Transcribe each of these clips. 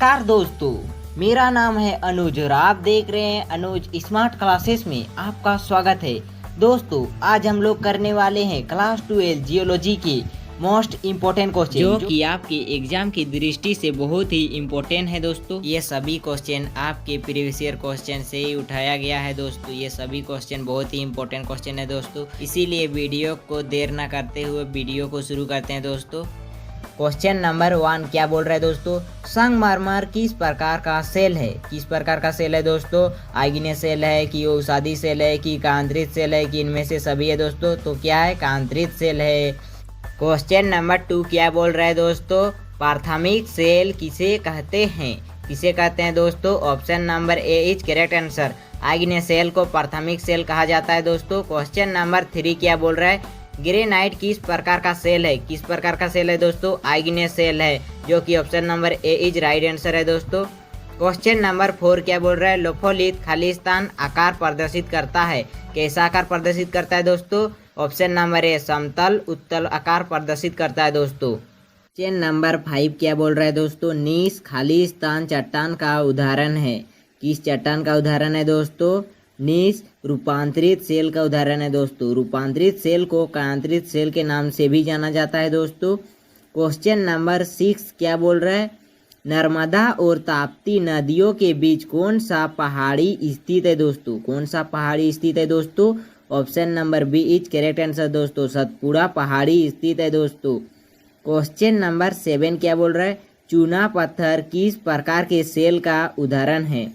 नमस्कार दोस्तों, मेरा नाम है अनुज और आप देख रहे हैं अनुज स्मार्ट क्लासेस में आपका स्वागत है। दोस्तों, आज हम लोग करने वाले हैं क्लास 12 जियोलॉजी के मोस्ट इम्पोर्टेंट क्वेश्चन जो कि आपके एग्जाम की दृष्टि से बहुत ही इम्पोर्टेंट है। दोस्तों, ये सभी क्वेश्चन आपके प्रीवियस ईयर क्वेश्चन से ही उठाया गया है। दोस्तों, ये सभी क्वेश्चन बहुत ही इम्पोर्टेंट क्वेश्चन है दोस्तों, इसीलिए वीडियो को देर न करते हुए वीडियो को शुरू करते हैं। दोस्तों, क्वेश्चन नंबर 1 क्या बोल रहा है दोस्तों? संगमरमर किस प्रकार का सेल है? किस प्रकार का सेल है दोस्तों? आग्नेय सेल है कि औषधि सेल है कि कांतरित सेल है कि इनमें से सभी है दोस्तों? तो क्या है? कांतरित सेल है। क्वेश्चन नंबर 2 क्या बोल रहा है दोस्तों? प्राथमिक सेल किसे कहते हैं? किसे कहते हैं दोस्तों? Option number A is correct answer. आग्नेय सेल को प्राथमिक सेल कहा जाता है दोस्तों। क्वेश्चन नंबर 3 क्या बोल रहा है? ग्रेनाइट किस प्रकार का सेल है? किस प्रकार का सेल है दोस्तों? आग्नेय सेल है, जो कि option number A is right answer है दोस्तों। क्वेश्चन नंबर 4 क्या बोल रहा है? लोफोलिथ खालिस्तान आकार प्रदर्शित करता है। कैसा आकार प्रदर्शित करता है दोस्तों? ऑप्शन नंबर ए समतल उत्तल आकार प्रदर्शित करता है दोस्तों। क्वेश्चन नंबर 5 क्या बोल रहा है दोस्तों? नीस खालिस्तान चट्टान का उदाहरण है। किस चट्टान का उदाहरण है दोस्तों? नीस रूपांतरित सेल का उदाहरण है दोस्तों। रूपांतरित सेल को कांतरित सेल के नाम से भी जाना जाता है दोस्तों। क्वेश्चन नंबर 6 क्या बोल रहा है? नर्मदा और ताप्ती नदियों के बीच कौन सा पहाड़ी स्थित है दोस्तों? कौन सा पहाड़ी स्थित है दोस्तों? Option number B is correct answer दोस्तों। सतपुड़ा पहाड़ी स्थित है दोस्तों। क्वेश्चन नंबर 7 क्या बोल रहा है? चूना पत्थर किस प्रकार के सेल का उदाहरण है?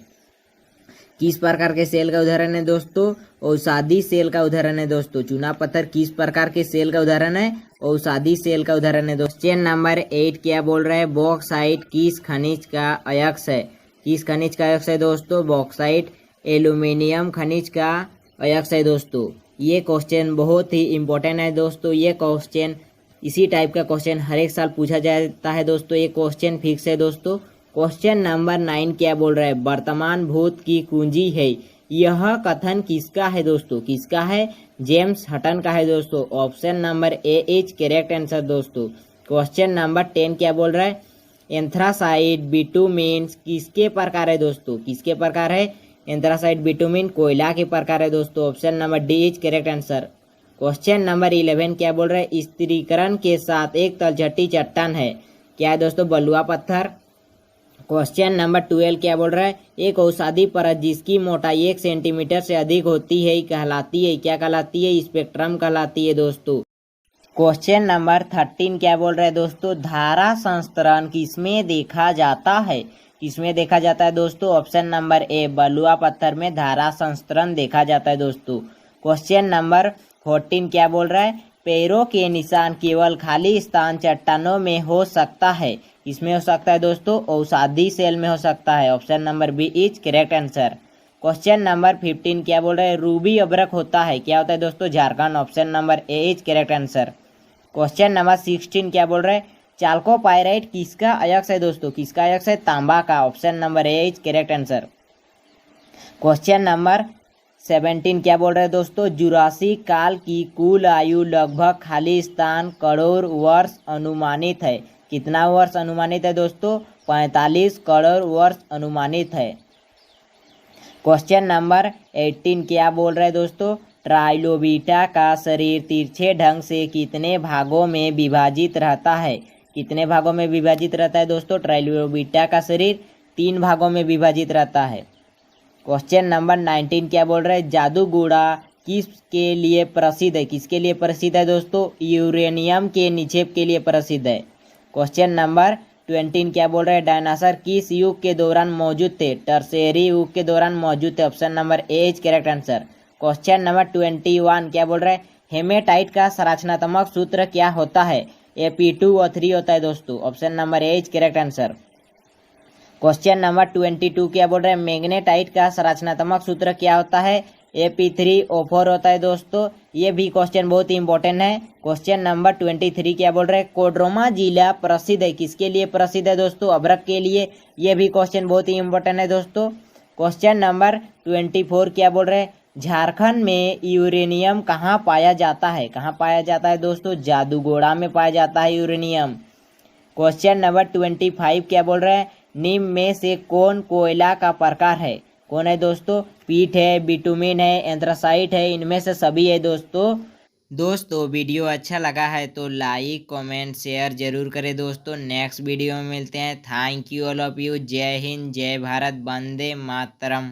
किस प्रकार के सेल का उदाहरण है दोस्तों? औषधि सेल का उदाहरण है दोस्तों। चूना पत्थर किस प्रकार के सेल का उदाहरण है? औषधि सेल का उदाहरण है दोस्तों। क्वेश्चन नंबर 8 क्या बोल रहा है? बॉक्साइट किस खनिज का अयस्क है? किस खनिज का अयस्क है दोस्तों? बॉक्साइट एल्यूमिनियम खनिज का अयस्क है दोस्तों। ये क्वेश्चन बहुत ही इंपॉर्टेंट है दोस्तों। ये क्वेश्चन इसी टाइप का क्वेश्चन हर एक साल पूछा जाता है दोस्तों। ये क्वेश्चन फिक्स है दोस्तों। क्वेश्चन नंबर 9 क्या बोल रहा है? वर्तमान भूत की कुंजी है। यह कथन किसका है दोस्तों? किसका है? जेम्स हटन का है दोस्तों। Option number A is correct answer दोस्तों। क्वेश्चन नंबर 10 क्या बोल रहा है? एंथ्रासाइट बिटुमिन किसके प्रकार है दोस्तों? किसके प्रकार है? एंथ्रासाइट बिटुमिन कोयला के प्रकार है दोस्तों। Option number D is correct answer. Question number 11 क्या बोल रहा है? स्थिरीकरण के साथ एक तलछटी चट्टान है। क्या है दोस्तों? बलुआ पत्थर। क्वेश्चन नंबर 12 क्या बोल रहा है? एक औषधि परत जिसकी मोटाई 1 सेंटीमीटर से अधिक होती है कहलाती है। क्या कहलाती है? स्पेक्ट्रम कहलाती है दोस्तों। क्वेश्चन नंबर 13 क्या बोल रहा है दोस्तों? धारा संस्तरण किसमें देखा जाता है? किसमें देखा जाता है दोस्तों? ऑप्शन नंबर ए बलुआ पत्थर में धारा संस्तरण देखा जाता है दोस्तों। क्वेश्चन नंबर 14 क्या बोल रहा है? पैरों के निशान केवल खाली स्थान चट्टानों में हो सकता है। इसमें हो सकता है दोस्तों? औषधि सेल में हो सकता है। Option number B is correct answer. Question number 15 क्या बोल रहा है? रूबी अभ्रक होता है। क्या होता है दोस्तों? Jharkhand. Option number A is correct answer. Question number 16 क्या बोल रहा है? चाल्कोपाइराइट किसका अयस्क है दोस्तों? किसका अयस्क है? तांबा का। Option number A is correct answer. Question number 17 क्या बोल रहे हैं दोस्तों? जुरासिक काल की कुल आयु लगभग खालिस्तान करोड़ वर्ष अनुमानित है। कितना वर्ष अनुमानित है दोस्तों? 45 करोड़ वर्ष अनुमानित है। क्वेश्चन नंबर 18 क्या बोल रहे हैं दोस्तों? ट्राइलोबिटा का शरीर तिरछे ढंग से कितने भागों में विभाजित रहता है? कितने भागों में विभाजित रहता है दोस्तों? ट्राइलोबिटा का शरीर 3 भागों में विभाजित रहता है। क्वेश्चन नंबर 19 क्या बोल रहे हैं? जादूगोड़ा किसके लिए प्रसिद्ध है? किसके लिए प्रसिद्ध है दोस्तों? यूरेनियम के निक्षेप के लिए प्रसिद्ध है। क्वेश्चन नंबर 20 क्या बोल रहे हैं? डायनासोर किस युग के दौरान मौजूद थे? टर्शियरी युग के दौरान मौजूद थे। Option number A is correct answer. Question number 21 क्या बोल रहे हैं? हेमेटाइट का संरचनात्मक सूत्र क्या होता है? Fe2O3 होता है दोस्तों। Option number A is correct answer. Question number 22 क्या बोल रहे हैं? मैग्नेटाइट का संरचनात्मक सूत्र क्या होता है? Fe3O4 होता है दोस्तों। ये भी क्वेश्चन बहुत ही इंपॉर्टेंट है। क्वेश्चन नंबर 23 क्या बोल रहे हैं? कोडरमा जिला प्रसिद्ध है। किसके लिए प्रसिद्ध है दोस्तों? अभ्रक के लिए। ये भी क्वेश्चन बहुत ही इंपॉर्टेंट है दोस्तों। क्वेश्चन नंबर 24 क्या बोल रहे हैं? झारखंड में यूरेनियम कहाँ पाया जाता है? कहाँ पाया जाता है दोस्तों? जादूगोड़ा में पाया जाता है यूरेनियम। क्वेश्चन नंबर 25 क्या बोल रहे हैं? निम्न में से कौन कोयला का प्रकार है? कौन है दोस्तों? पीट है, बिटुमिन है, एंथ्रासाइट है, इनमें से सभी है दोस्तों वीडियो अच्छा लगा है तो लाइक कमेंट शेयर जरूर करें दोस्तों। नेक्स्ट वीडियो में मिलते हैं। Thank you all of you. जय हिंद, जय भारत, वंदे मातरम।